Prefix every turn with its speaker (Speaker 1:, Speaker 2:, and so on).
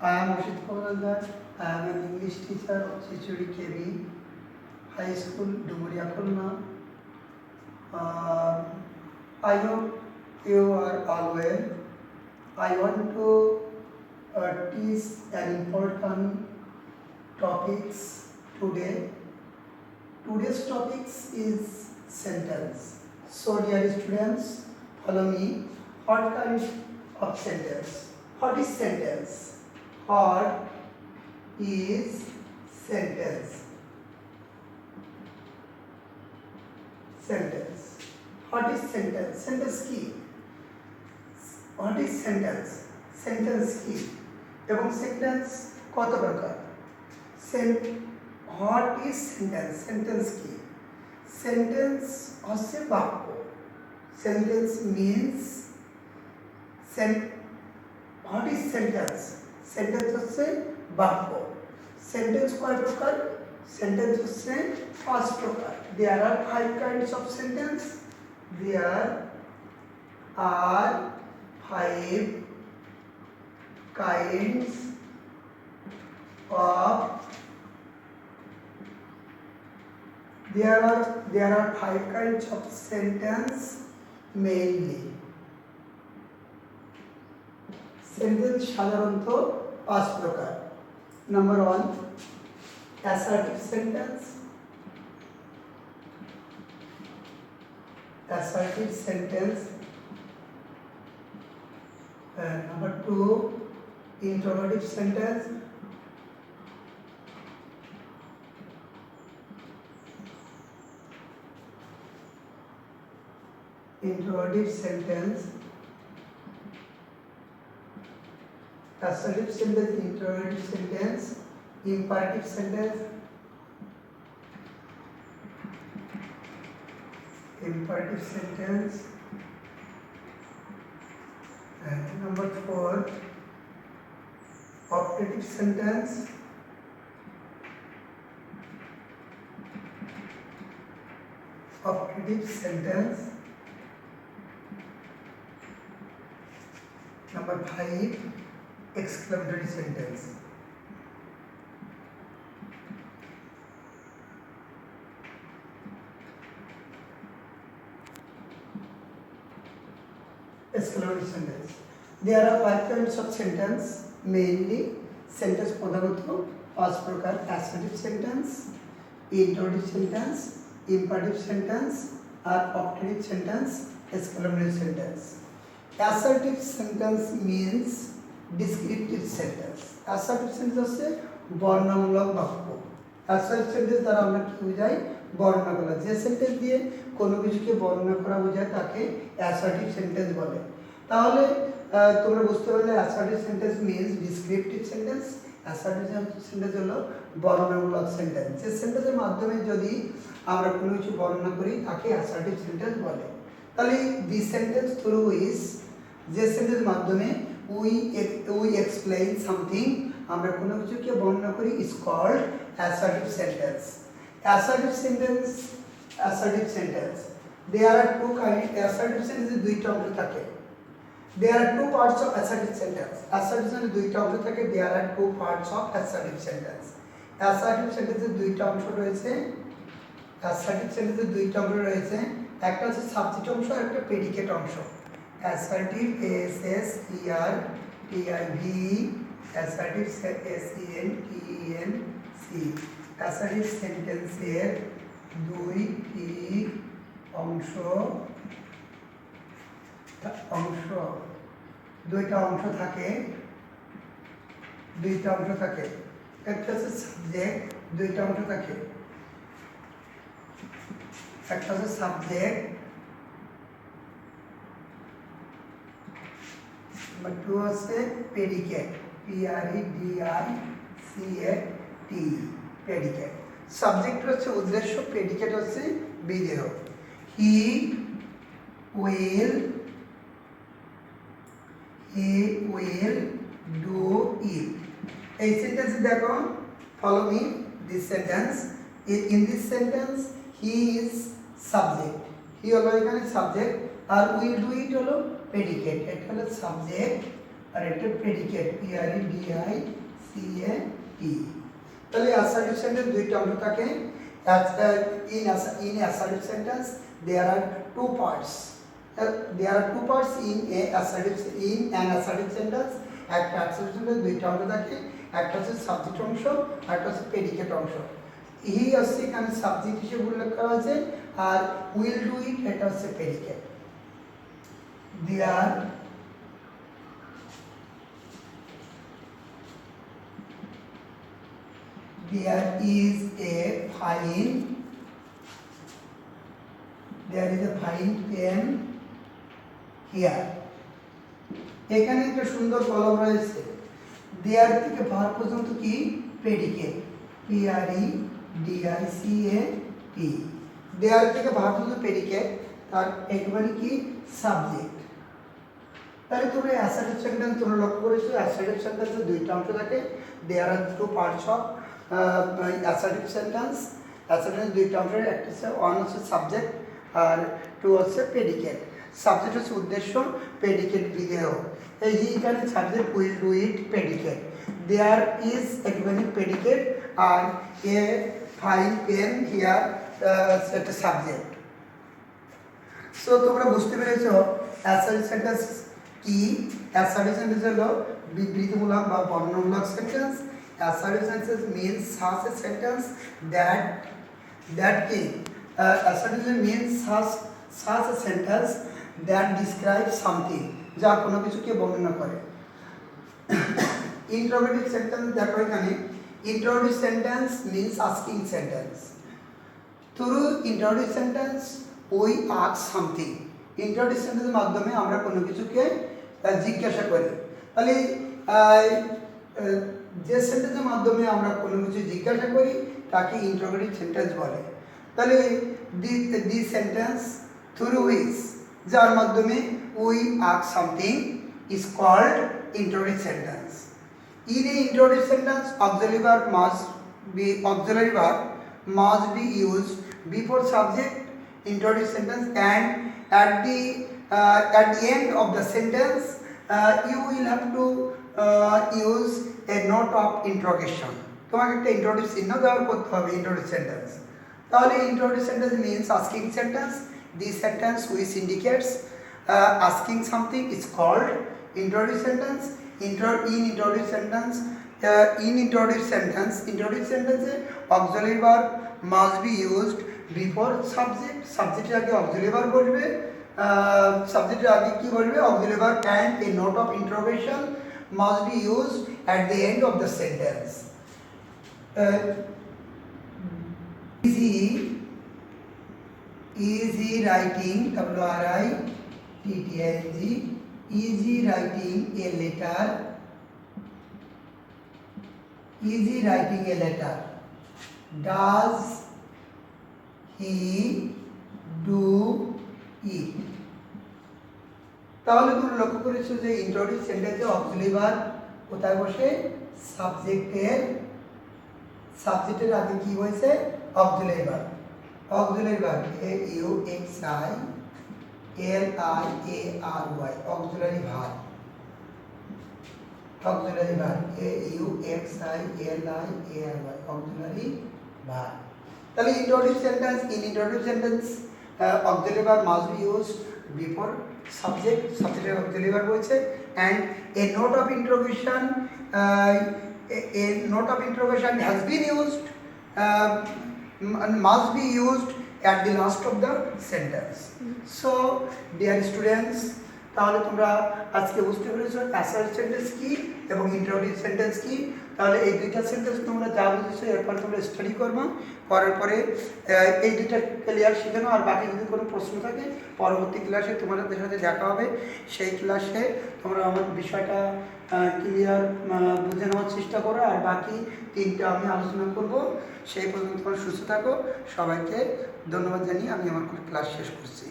Speaker 1: I am Rashid Kamalazar. I am an English teacher of Chichuri KB High School, Dumuria Khulna. I hope you are all well. I want to teach an important topics today. Today's topics is sentence. So dear students, follow me. What kind of sentence? What is sentence? What is sentence? Sentence. What is sentence? Sentence key. What is sentence? Sentence key. এবং sentence কত প্রকার? What is sentence? Sentence key. Sentence হচ্ছে বাক্য. Sentence means what is sentence? Sentence হচ্ছে বাক্য. Sentence কয় প্রকার? Sentence হচ্ছে 5 প্রকার. There are 5 kinds of sentence. There are 5 kinds of there are 5 kinds of sentence mainly. Sentence সাধারণত 5 প্রকার. Number 1, assertive sentence. Assertive sentence. Number 2, interrogative sentence. Interrogative sentence. Assertive sentence, interrogative sentence, imperative sentence. Imperative sentence. And number 4, optative sentence. Optative sentence. Number 5, exclamatory sentence. Exclamatory sentence. There are 5 kinds of sentence mainly. Sentence প্রধানত 5 প্রকার: assertive sentence, interrogative sentence, imperative sentence, আর optative sentence, exclamatory sentence. Assertive sentence means descriptive sentence. Assertive sentence হচ্ছে বর্ণনামূলক বাক্য. Assertive sentence দ্বারা আমরা কি বোঝাই? বর্ণনা করা. যে সেন্টেন্স দিয়ে কোনো কিছুকে বর্ণনা করা বোঝায় তাকে assertive sentence বলে. তাহলে তোমরা বুঝতে পারলে assertive sentence means descriptive sentence. Assertive sentence হলো বর্ণনামূলক সেন্টেন্স. যে সেন্টেন্সের মাধ্যমে যদি আমরা কোনো কিছু বর্ণনা করি তাকে assertive sentence বলে. তাহলে this sentence through is যে সেন্টেন্সের মাধ্যমে we explain something, আমরা কোনো কিছুকে বর্ণনা করি, is called assertive sentence. Assertive sentence. There are 2 kinds. Assertive sentence দুইটা অংশ থাকে. There are 2 parts of assertive sentence. Assertive sentence দুইটা অংশ থাকে. There are 2 parts of assertive sentence. Assertive sentence দুইটা অংশ রয়েছে. Assertive sentence দুইটা অংশ রয়েছে. একটা হচ্ছে সাবজেক্ট অংশ আর একটা প্রেডিকেট অংশ. Assertive, ASSERTIV, assertive, SENTENC. Assertive sentence এর দুইটা অংশ থাকে. একটা হচ্ছে সাবজেক্ট, দুইটা অংশ থাকে. একটা হচ্ছে সাবজেক্ট, number 2 হচ্ছে প্রেডিকেট, PREDICAT, প্রেডিকেট. সাবজেক্ট হচ্ছে উদ্দেশ্য, প্রেডিকেট হচ্ছে বিধেয়. হি উইল ডু ইট. এই সেন্টেন্স দেখো, follow me this sentence. In this sentence he is subject. He হলো এখানে সাবজেক্ট আর উইল ডু ইট হলো প্রেডিকেট. এটা হলো সাবজেক্ট আর একটা প্রেডিকেট PREDICAT। তাহলে অ্যাসার্টিভ সেন্টেন্স দুইটা অংশ থাকে। in assertive sentence there are two parts. There are two parts in an assertive sentence. একটা assertive sentence দুইটা অংশ থাকে, একটা হচ্ছে সাবজেক্ট অংশ আর একটা হচ্ছে প্রেডিকেট অংশ। এই হচ্ছে এখানে সাবজেক্ট হিসেবে উল্লেখ করা হয়েছে, আর উইল ডু ইট এটা হচ্ছে predicate. There is a fine pen here. এখানে একটা সুন্দর কলম রয়েছে। দেয়ার থেকে ভার পর্যন্ত কি প্রেডিকেট PREDICAT। দেয়ার থেকে ভার পর্যন্ত প্রেডিকেট, তার একবারে কি সাবজেক্ট। তাহলে তোমরা অ্যাসার্টিভ সেন্টেন্স তোমরা লক্ষ্য করেছো, অ্যাসার্টিভ সেন্টেন্সে দুইটা অংশ থাকে। There are two parts of assertive sentence. Assertive দুইটা অংশ, একটা হচ্ছে ওয়ান হচ্ছে সাবজেক্ট আর টু হচ্ছে প্রেডিকেট। সাবজেক্ট হচ্ছে উদ্দেশ্য, প্রেডিকেট বিধেয়। এইখানে subject will do it predicate, there is একবারে প্রেডিকেট, আর এ ফাইন পেন হিয়ার একটা সাবজেক্ট। সো তোমরা বুঝতে পেরেছো অ্যাসার্টিভ সেন্টেন্স কি। অ্যাসার্টিভ সেন্টেন্স হলো বিবৃতিমূলক বা বর্ণনামূলক sentence. Assertive sentence means such a sentence assertive means such a sentence that describes something, যা কোনো কিছুকে বর্ণনা করে। Interrogative sentence দেখো এখানে, interrogative sentence means asking sentence. Through interrogative sentence we ask something. Interrogative sentence এর মাধ্যমে আমরা কোনো কিছুকে জিজ্ঞাসা করি। তাহলে যে সেন্টেন্সের মাধ্যমে আমরা কোনো কিছু জিজ্ঞাসা করি তাকে ইন্টারোগেটিভ সেন্টেন্স বলে। তাহলে দি সেন্টেন্স থ্রু হুইচ, যার মাধ্যমে we ask something, is called interrogative sentence. In a interrogative sentence auxiliary verb must be used before subject interrogative sentence, and at the end of the sentence you will have to use a note of interrogation. তোমাকে একটা interrogative চিহ্ন ব্যবহার করতে হবে interrogative sentence. তাহলে interrogative sentence means asking sentence. This sentence which indicates asking something is called interrogative sentence. Interrogative sentence auxiliary verb must be used before subject. Subjecটের আগে auxiliary verb বসবে, সাবজেক্টের আগে কি বসবে auxiliary verb, and a note of interrogation must be used at the end of the sentence. Easy writing, WRITTING, easy writing a letter, does he do it? তাহলে তুমি লক্ষ্য করেছো যে ইন্টারোগেটিভ সেন্টেন্সে অক্সিলারি ভার্ব কোথায় বসে, সাবজেক্টের আগে কি হয়েছে auxiliary verb. Auxiliary verb AUXILIARY, auxiliary verb AUXILIARY, auxiliary verb. তাহলে interrogative sentence, in interrogative sentence auxiliary verb must be used before subject, subject auxiliary verb হয়েছে, and a note of interrogation has been used, must be used at the last of the sentence. So dear students, তাহলে তোমরা আজকে বুঝতে পেরেছো assertive sentence কি এবং interrogative sentence কি। তাহলে এই দুইটা সেন্টেন্স তোমরা যা বুঝেছো এরপর তোমরা স্টাডি করবা, করার পরে এই দুইটা ক্লিয়ার শিখে নাও। আর বাকি যদি কোনো প্রশ্ন থাকে পরবর্তী ক্লাসে তোমাদের সাথে দেখা হবে, সেই ক্লাসে তোমরা আমার বিষয়টা ক্লিয়ার বুঝে নেওয়ার চেষ্টা করো। আর বাকি তিনটা আমি আলোচনা করব। সেই পর্যন্ত তোমরা সুস্থ থাকো। সবাইকে ধন্যবাদ জানিয়ে আমি আমার ক্লাস শেষ করছি।